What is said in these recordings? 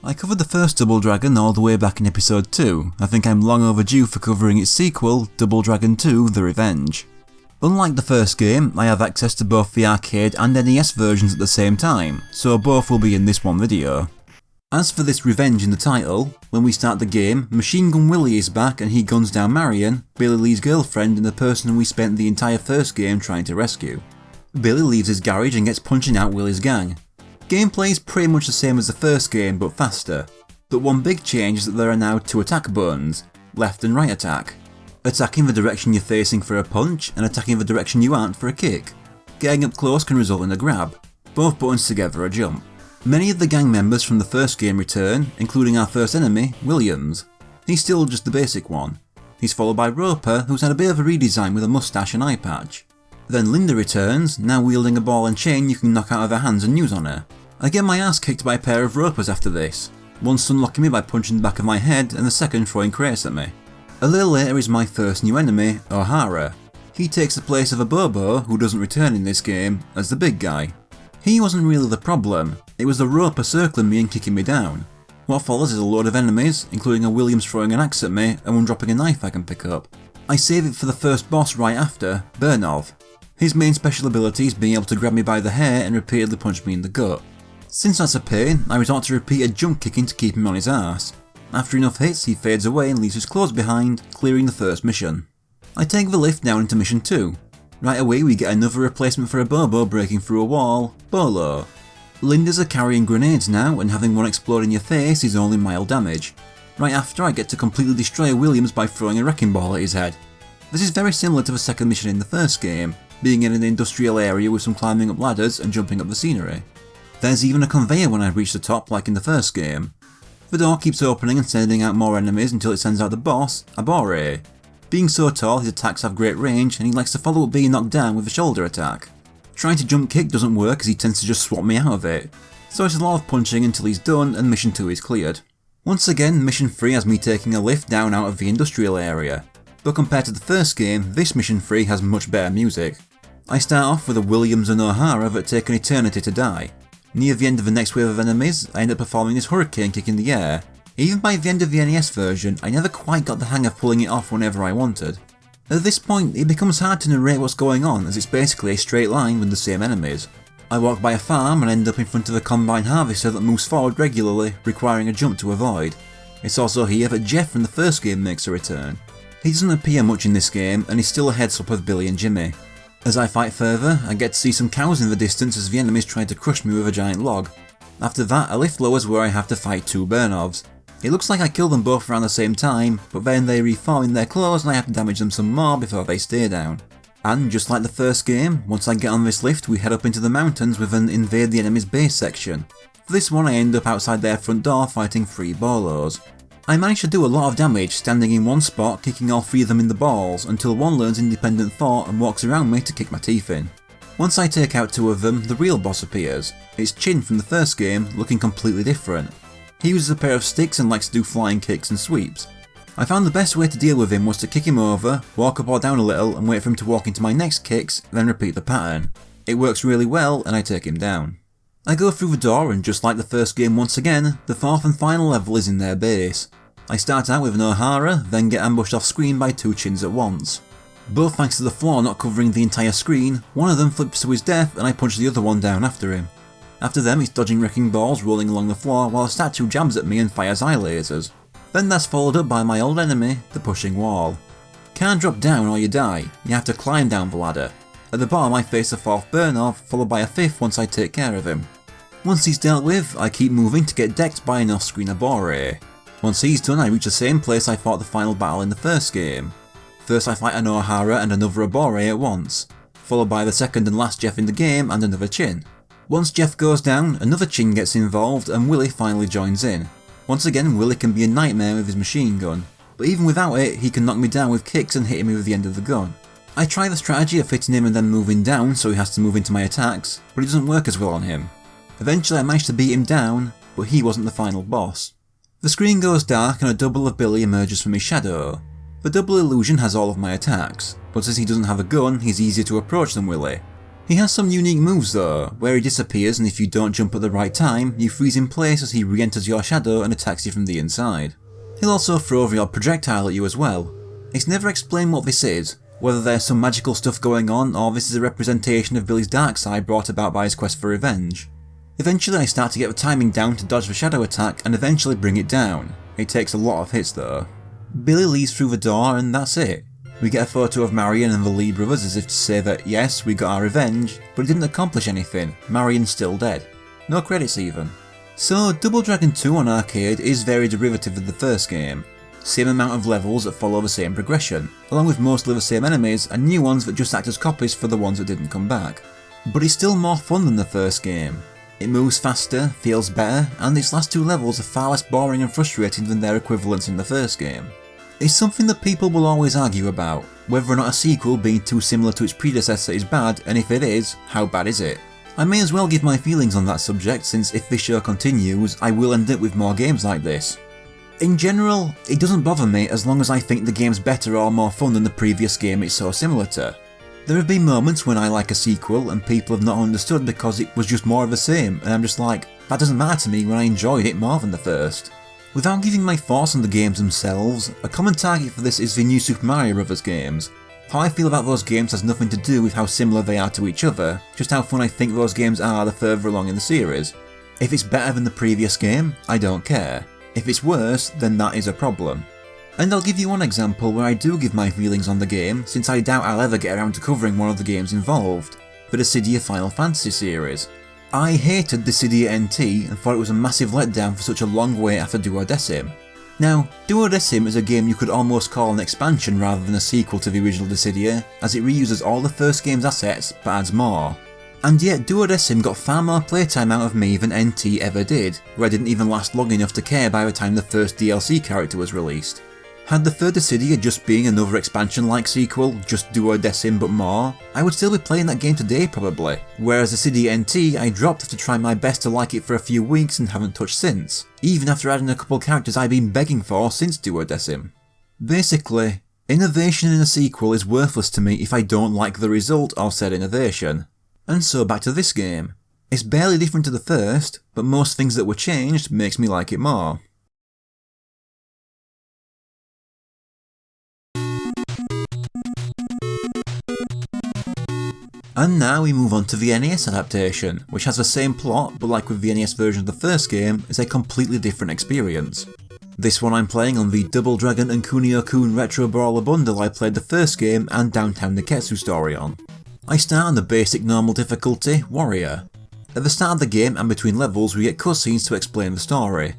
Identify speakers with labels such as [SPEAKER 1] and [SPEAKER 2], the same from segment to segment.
[SPEAKER 1] I covered the first Double Dragon all the way back in episode 2. I think I'm long overdue for covering its sequel, Double Dragon 2 The Revenge. Unlike the first game, I have access to both the arcade and NES versions at the same time, so both will be in this one video. As for this revenge in the title, when we start the game, Machine Gun Willie is back and he guns down Marion, Billy Lee's girlfriend and the person we spent the entire first game trying to rescue. Billy leaves his garage and gets punching out Willie's gang. Gameplay is pretty much the same as the first game but faster, but one big change is that there are now two attack buttons, left and right attack. Attacking the direction you're facing for a punch and attacking the direction you aren't for a kick. Getting up close can result in a grab, both buttons together a jump. Many of the gang members from the first game return, including our first enemy, Williams. He's still just the basic one. He's followed by Roper, who's had a bit of a redesign with a mustache and eye patch. Then Linda returns, now wielding a ball and chain you can knock out of her hands and use on her. I get my ass kicked by a pair of Ropers after this, one stunlocking me by punching the back of my head and the second throwing crates at me. A little later is my first new enemy, O'Hara. He takes the place of a Bobo, who doesn't return in this game, as the big guy. He wasn't really the problem, it was the Roper circling me and kicking me down. What follows is a load of enemies, including a Williams throwing an axe at me and one dropping a knife I can pick up. I save it for the first boss right after, Bernov. His main special ability is being able to grab me by the hair and repeatedly punch me in the gut. Since that's a pain, I resort to repeated jump kicking to keep him on his arse. After enough hits, he fades away and leaves his clothes behind, clearing the first mission. I take the lift down into mission 2. Right away we get another replacement for a Bobo breaking through a wall, Bolo. Lindas are carrying grenades now and having one explode in your face is only mild damage. Right after I get to completely destroy Williams by throwing a wrecking ball at his head. This is very similar to the second mission in the first game, being in an industrial area with some climbing up ladders and jumping up the scenery. There's even a conveyor when I reach the top like in the first game. The door keeps opening and sending out more enemies until it sends out the boss, Abore. Being so tall, his attacks have great range and he likes to follow up being knocked down with a shoulder attack. Trying to jump kick doesn't work as he tends to just swat me out of it, so it's a lot of punching until he's done and mission 2 is cleared. Once again, mission 3 has me taking a lift down out of the industrial area, but compared to the first game, this mission 3 has much better music. I start off with a Williams and O'Hara that take an eternity to die. Near the end of the next wave of enemies, I end up performing this hurricane kick in the air. Even by the end of the NES version, I never quite got the hang of pulling it off whenever I wanted. At this point, it becomes hard to narrate what's going on as it's basically a straight line with the same enemies. I walk by a farm and end up in front of a combine harvester that moves forward regularly, requiring a jump to avoid. It's also here that Jeff from the first game makes a return. He doesn't appear much in this game and he's still a heads up of Billy and Jimmy. As I fight further, I get to see some cows in the distance as the enemies try to crush me with a giant log. After that, a lift lowers where I have to fight two Bernovs. It looks like I kill them both around the same time, but then they reform in their clothes and I have to damage them some more before they stay down. And just like the first game, once I get on this lift we head up into the mountains with an invade the enemy's base section. For this one I end up outside their front door fighting 3 Bolos. I manage to do a lot of damage standing in one spot kicking all 3 of them in the balls until one learns independent thought and walks around me to kick my teeth in. Once I take out 2 of them, the real boss appears. It's Chin from the first game, looking completely different. He uses a pair of sticks and likes to do flying kicks and sweeps. I found the best way to deal with him was to kick him over, walk up or down a little and wait for him to walk into my next kicks, then repeat the pattern. It works really well and I take him down. I go through the door and just like the first game once again, the 4th and final level is in their base. I start out with an O'Hara, then get ambushed off screen by 2 Chins at once. Both thanks to the floor not covering the entire screen, one of them flips to his death and I punch the other one down after him. After them he's dodging wrecking balls rolling along the floor while a statue jabs at me and fires eye lasers. Then that's followed up by my old enemy, the pushing wall. Can't drop down or you die, you have to climb down the ladder. At the bottom I face a 4th Bernov, followed by a 5th once I take care of him. Once he's dealt with, I keep moving to get decked by an off-screen Abore. Once he's done I reach the same place I fought the final battle in the first game. First I fight an O'Hara and another Abore at once, followed by the second and last Jeff in the game and another Chin. Once Jeff goes down, another Chin gets involved and Willie finally joins in. Once again Willie can be a nightmare with his machine gun, but even without it he can knock me down with kicks and hit me with the end of the gun. I try the strategy of hitting him and then moving down so he has to move into my attacks, but it doesn't work as well on him. Eventually I managed to beat him down, but he wasn't the final boss. The screen goes dark and a double of Billy emerges from his shadow. The double illusion has all of my attacks, but since he doesn't have a gun he's easier to approach than Willie. He has some unique moves though, where he disappears and if you don't jump at the right time, you freeze in place as he re-enters your shadow and attacks you from the inside. He'll also throw the odd projectile at you as well. It's never explained what this is, whether there's some magical stuff going on or this is a representation of Billy's dark side brought about by his quest for revenge. Eventually I start to get the timing down to dodge the shadow attack and eventually bring it down. It takes a lot of hits though. Billy leaves through the door and that's it. We get a photo of Marion and the Lee brothers as if to say that yes, we got our revenge, but it didn't accomplish anything, Marion's still dead. No credits even. So Double Dragon 2 on arcade is very derivative of the first game. Same amount of levels that follow the same progression, along with mostly the same enemies and new ones that just act as copies for the ones that didn't come back. But it's still more fun than the first game. It moves faster, feels better, and its last two levels are far less boring and frustrating than their equivalents in the first game. It's something that people will always argue about, whether or not a sequel being too similar to its predecessor is bad, and if it is, how bad is it? I may as well give my feelings on that subject since if this show continues, I will end up with more games like this. In general, it doesn't bother me as long as I think the game's better or more fun than the previous game it's so similar to. There have been moments when I like a sequel and people have not understood because it was just more of the same, and I'm just like, that doesn't matter to me when I enjoyed it more than the first. Without giving my thoughts on the games themselves, a common target for this is the new Super Mario Bros. Games. How I feel about those games has nothing to do with how similar they are to each other, just how fun I think those games are the further along in the series. If it's better than the previous game, I don't care. If it's worse, then that is a problem. And I'll give you one example where I do give my feelings on the game, since I doubt I'll ever get around to covering one of the games involved, the Dissidia Final Fantasy series. I hated Dissidia NT and thought it was a massive letdown for such a long wait after Duodecim. Now, Duodecim is a game you could almost call an expansion rather than a sequel to the original Dissidia, as it reuses all the first game's assets but adds more. And yet Duodecim got far more playtime out of me than NT ever did, where I didn't even last long enough to care by the time the first DLC character was released. Had the third Dissidia just being another expansion-like sequel, just Duodecim but more, I would still be playing that game today probably, whereas Dissidia NT I dropped to try my best to like it for a few weeks and haven't touched since, even after adding a couple characters I've been begging for since Duodecim. Basically, innovation in a sequel is worthless to me if I don't like the result of said innovation. And so back to this game. It's barely different to the first, but most things that were changed makes me like it more. And now we move on to the NES adaptation, which has the same plot, but like with the NES version of the first game, is a completely different experience. This one I'm playing on the Double Dragon and Kunio-kun Retro Brawler bundle I played the first game and Downtown Neketsu story on. I start on the basic normal difficulty, Warrior. At the start of the game and between levels we get cutscenes to explain the story.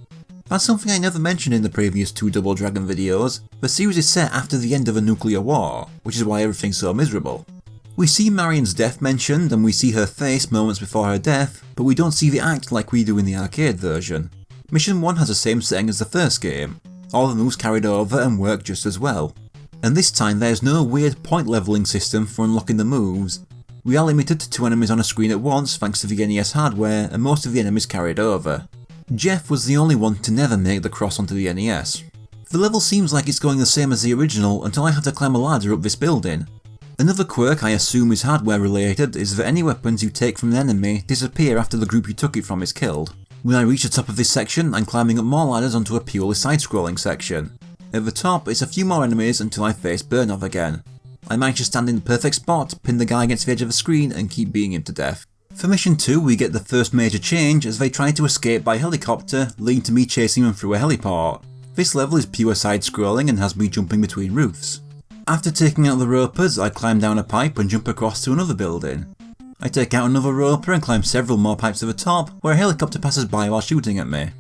[SPEAKER 1] That's something I never mentioned in the previous two Double Dragon videos. The series is set after the end of a nuclear war, which is why everything's so miserable. We see Marion's death mentioned and we see her face moments before her death, but we don't see the act like we do in the arcade version. Mission 1 has the same setting as the first game, all the moves carried over and work just as well. And this time there's no weird point levelling system for unlocking the moves. We are limited to 2 enemies on a screen at once thanks to the NES hardware, and most of the enemies carried over. Jeff was the only one to never make the cross onto the NES. The level seems like it's going the same as the original until I have to climb a ladder up this building. Another quirk I assume is hardware related is that any weapons you take from an enemy disappear after the group you took it from is killed. When I reach the top of this section, I'm climbing up more ladders onto a purely side-scrolling section. At the top, it's a few more enemies until I face Burnov again. I manage to stand in the perfect spot, pin the guy against the edge of the screen and keep beating him to death. For mission 2 we get the first major change as they try to escape by helicopter, leading to me chasing them through a heliport. This level is pure side-scrolling and has me jumping between roofs. After taking out the ropers, I climb down a pipe and jump across to another building. I take out another roper and climb several more pipes to the top, where a helicopter passes by while shooting at me.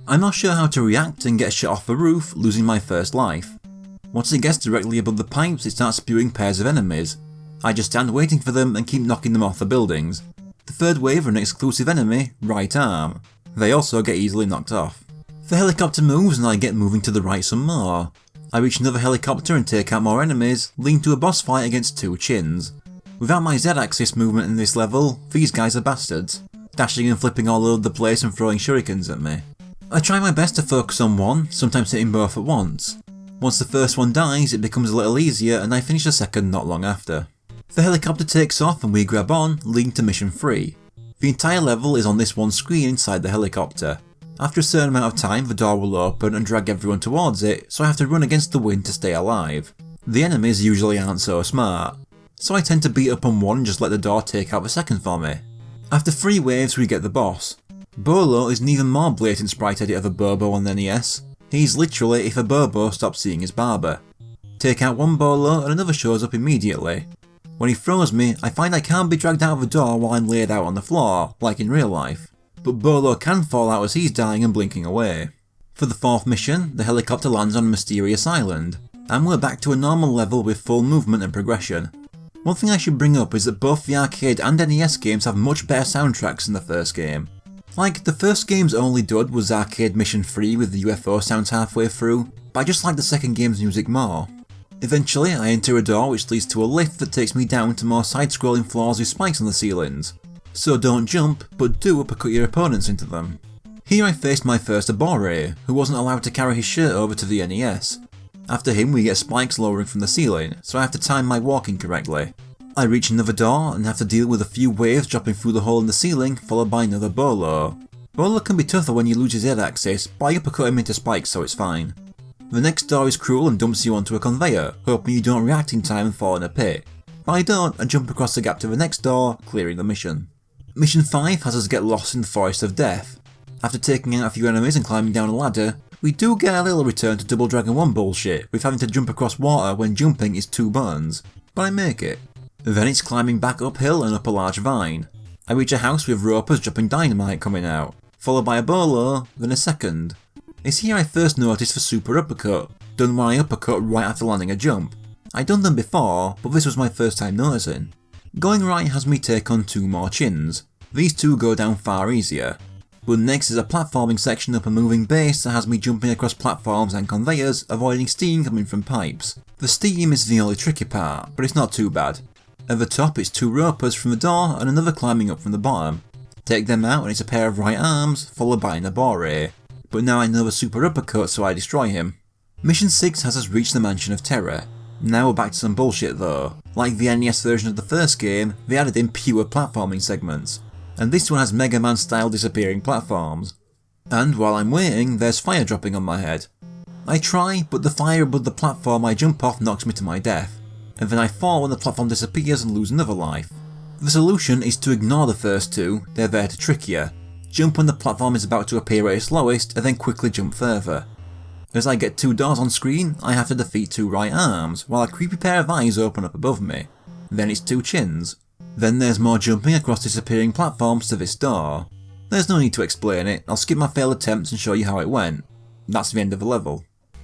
[SPEAKER 1] I'm not sure how to react and get shot off the roof, losing my first life. Once it gets directly above the pipes, it starts spewing pairs of enemies. I just stand waiting for them and keep knocking them off the buildings. The third wave are an exclusive enemy, Right Arm. They also get easily knocked off. The helicopter moves and I get moving to the right some more. I reach another helicopter and take out more enemies, leading to a boss fight against 2 Chins. Without my Z-axis movement in this level, these guys are bastards, dashing and flipping all over the place and throwing shurikens at me. I try my best to focus on one, sometimes hitting both at once. Once the first one dies, it becomes a little easier and I finish the second not long after. The helicopter takes off and we grab on, leading to mission 3. The entire level is on this one screen inside the helicopter. After a certain amount of time, the door will open and drag everyone towards it, so I have to run against the wind to stay alive. The enemies usually aren't so smart, so I tend to beat up on one and just let the door take out the second for me. After 3 waves we get the boss. Bolo is an even more blatant sprite edit of a Bobo on the NES. He's literally if a Bobo stops seeing his barber. Take out one Bolo and another shows up immediately. When he throws me, I find I can't be dragged out of the door while I'm laid out on the floor, like in real life. But Bolo can fall out as he's dying and blinking away. For the 4th mission, the helicopter lands on a mysterious island, and we're back to a normal level with full movement and progression. One thing I should bring up is that both the arcade and NES games have much better soundtracks than the first game. Like, the first game's only dud was arcade mission 3 with the UFO sounds halfway through, but I just like the second game's music more. Eventually, I enter a door which leads to a lift that takes me down to more side-scrolling floors with spikes on the ceilings. So don't jump, but do uppercut your opponents into them. Here I faced my first Abore, who wasn't allowed to carry his shirt over to the NES. After him we get spikes lowering from the ceiling, so I have to time my walking correctly. I reach another door and have to deal with a few waves dropping through the hole in the ceiling, followed by another Bolo. Bolo can be tougher when you lose his head axis, but I uppercut him into spikes so it's fine. The next door is cruel and dumps you onto a conveyor, hoping you don't react in time and fall in a pit. But I don't and jump across the gap to the next door, clearing the mission. Mission 5 has us get lost in the Forest of Death. After taking out a few enemies and climbing down a ladder, we do get a little return to Double Dragon 1 bullshit with having to jump across water when jumping is 2 buttons, but I make it. Then it's climbing back uphill and up a large vine. I reach a house with ropers dropping dynamite coming out, followed by a Bolo, then a second. It's here I first noticed the super uppercut, done when I uppercut right after landing a jump. I'd done them before, but this was my first time noticing. Going right has me take on 2 more chins. These 2 go down far easier. But next is a platforming section up a moving base that has me jumping across platforms and conveyors, avoiding steam coming from pipes. The steam is the only tricky part, but it's not too bad. At the top it's 2 ropers from the door and another climbing up from the bottom. Take them out and it's a pair of right arms, followed by an Abore. But now I know the super uppercut so I destroy him. Mission 6 has us reach the Mansion of Terror. Now we're back to some bullshit though. Like the NES version of the first game, they added in pure platforming segments. And this one has Mega Man style disappearing platforms. And while I'm waiting, there's fire dropping on my head. I try, but the fire above the platform I jump off knocks me to my death. And then I fall when the platform disappears and lose another life. The solution is to ignore the first 2, they're there to trick you. Jump when the platform is about to appear at its lowest and then quickly jump further. As I get 2 doors on screen, I have to defeat 2 right arms, while a creepy pair of eyes open up above me. Then it's 2 chins. Then there's more jumping across disappearing platforms to this door. There's no need to explain it, I'll skip my failed attempts and show you how it went. That's the end of the level.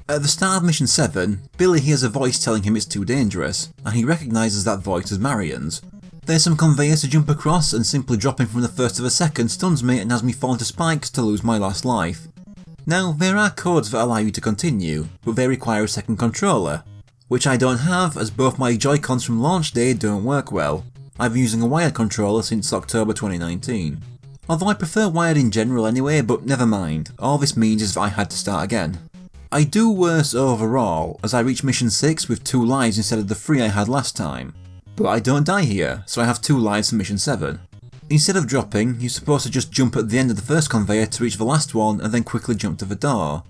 [SPEAKER 1] At the start of mission 7, Billy hears a voice telling him it's too dangerous, and he recognises that voice as Marion's. There's some conveyors to jump across, and simply dropping from the first of a second stuns me and has me fall into spikes to lose my last life. Now, there are codes that allow you to continue, but they require a second controller, which I don't have as both my Joy-Cons from launch day don't work well. I've been using a wired controller since October 2019. Although I prefer wired in general anyway, but never mind, all this means is that I had to start again. I do worse overall, as I reach mission 6 with 2 lives instead of the 3 I had last time. But I don't die here, so I have 2 lives for mission 7. Instead of dropping, you're supposed to just jump at the end of the first conveyor to reach the last one and then quickly jump to the door.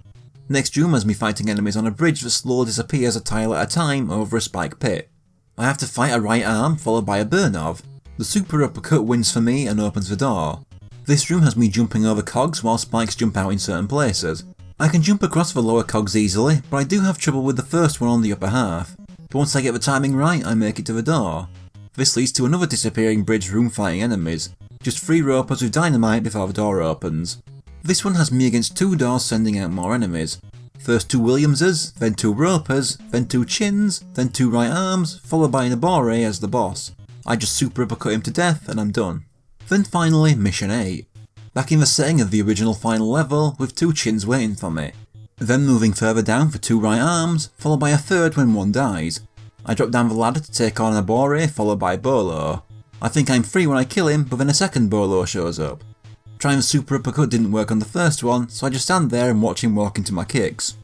[SPEAKER 1] Next room has me fighting enemies on a bridge that slowly disappears a tile at a time over a spike pit. I have to fight a right arm followed by a Burnov. The super uppercut wins for me and opens the door. This room has me jumping over cogs while spikes jump out in certain places. I can jump across the lower cogs easily, but I do have trouble with the first one on the upper half. But once I get the timing right, I make it to the door. This leads to another disappearing bridge room fighting enemies. Just 3 ropers with dynamite before the door opens. This one has me against 2 doors sending out more enemies. First 2 Williamses, then 2 ropers, then 2 chins, then 2 right arms, followed by an Abore as the boss. I just super uppercut him to death and I'm done. Then finally mission 8. Back in the setting of the original final level with 2 chins waiting for me. Then moving further down for 2 right arms, followed by a third when 1 dies. I drop down the ladder to take on an Abore followed by Bolo. I think I'm free when I kill him, but then a second Bolo shows up. Trying the super uppercut didn't work on the first one, so I just stand there and watch him walk into my kicks.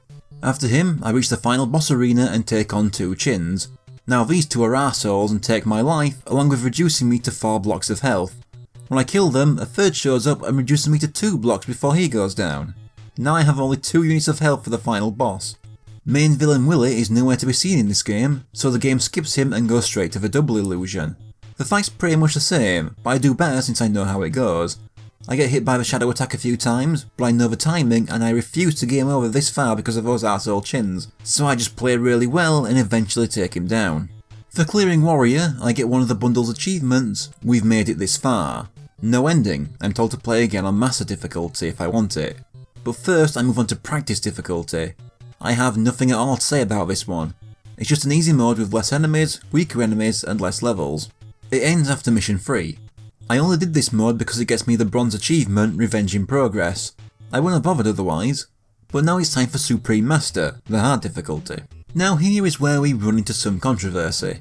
[SPEAKER 1] After him, I reach the final boss arena and take on 2 chins. Now these two are arseholes and take my life, along with reducing me to 4 blocks of health. When I kill them, a third shows up and reduces me to 2 blocks before he goes down. Now I have only 2 units of health for the final boss. Main villain Willy is nowhere to be seen in this game, so the game skips him and goes straight to the double illusion. The fight's pretty much the same, but I do better since I know how it goes. I get hit by the shadow attack a few times, but I know the timing and I refuse to game over this far because of those arsehole chins, so I just play really well and eventually take him down. For clearing Warrior, I get one of the bundle's achievements, We've Made It This Far. No ending, I'm told to play again on Master difficulty if I want it. But first I move on to Practice difficulty. I have nothing at all to say about this one. It's just an easy mode with less enemies, weaker enemies and less levels. It ends after mission 3. I only did this mode because it gets me the bronze achievement Revenge in Progress. I wouldn't have bothered otherwise. But now it's time for Supreme Master, the hard difficulty. Now here is where we run into some controversy.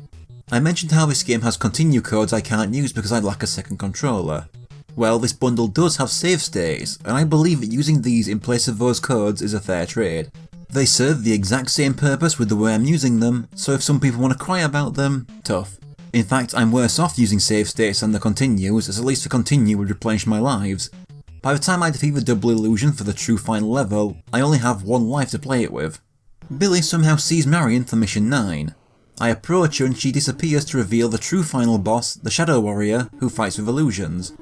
[SPEAKER 1] I mentioned how this game has continue codes I can't use because I lack a second controller. Well, this bundle does have save states, and I believe that using these in place of those codes is a fair trade. They serve the exact same purpose with the way I'm using them, so if some people want to cry about them, tough. In fact, I'm worse off using save states than the continues, as at least the continue would replenish my lives. By the time I defeat the double illusion for the true final level, I only have 1 life to play it with. Billy somehow sees Marion for mission 9. I approach her and she disappears to reveal the true final boss, the Shadow Warrior, who fights with illusions.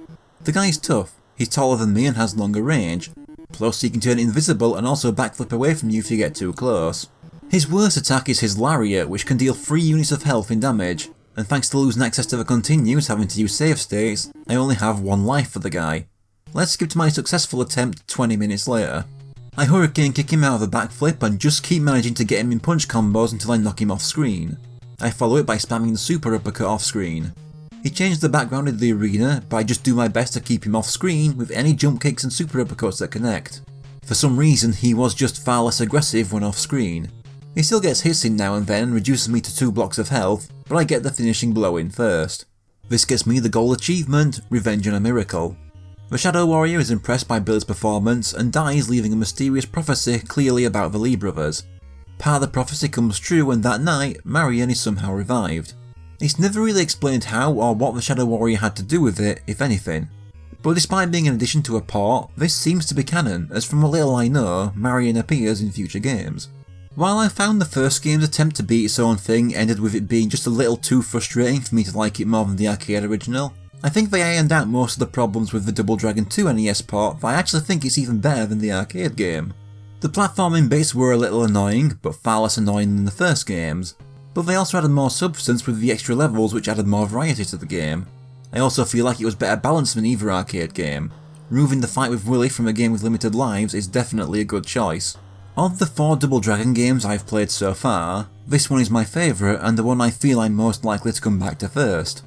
[SPEAKER 1] The guy's tough, he's taller than me and has longer range, plus he can turn invisible and also backflip away from you if you get too close. His worst attack is his Lariat, which can deal 3 units of health in damage, and thanks to losing access to the continues having to use save states, I only have 1 life for the guy. Let's skip to my successful attempt 20 minutes later. I hurricane kick him out of a backflip and just keep managing to get him in punch combos until I knock him off screen. I follow it by spamming the super uppercut off screen. He changed the background of the arena, but I just do my best to keep him off screen with any jump kicks and super uppercuts that connect. For some reason he was just far less aggressive when off screen. He still gets hits in now and then and reduces me to 2 blocks of health, but I get the finishing blow in first. This gets me the goal achievement, Revenge on a Miracle. The Shadow Warrior is impressed by Billy's performance and dies, leaving a mysterious prophecy clearly about the Lee brothers. Part of the prophecy comes true and that night, Marion is somehow revived. It's never really explained how or what the Shadow Warrior had to do with it, if anything. But despite being an addition to a port, this seems to be canon, as from what little I know, Marion appears in future games. While I found the first game's attempt to beat its own thing ended with it being just a little too frustrating for me to like it more than the arcade original, I think they ironed out most of the problems with the Double Dragon 2 NES port, but I actually think it's even better than the arcade game. The platforming bits were a little annoying, but far less annoying than the first games, but they also added more substance with the extra levels which added more variety to the game. I also feel like it was better balanced than either arcade game. Removing the fight with Willy from a game with limited lives is definitely a good choice. Of the 4 Double Dragon games I've played so far, this one is my favourite and the one I feel I'm most likely to come back to first.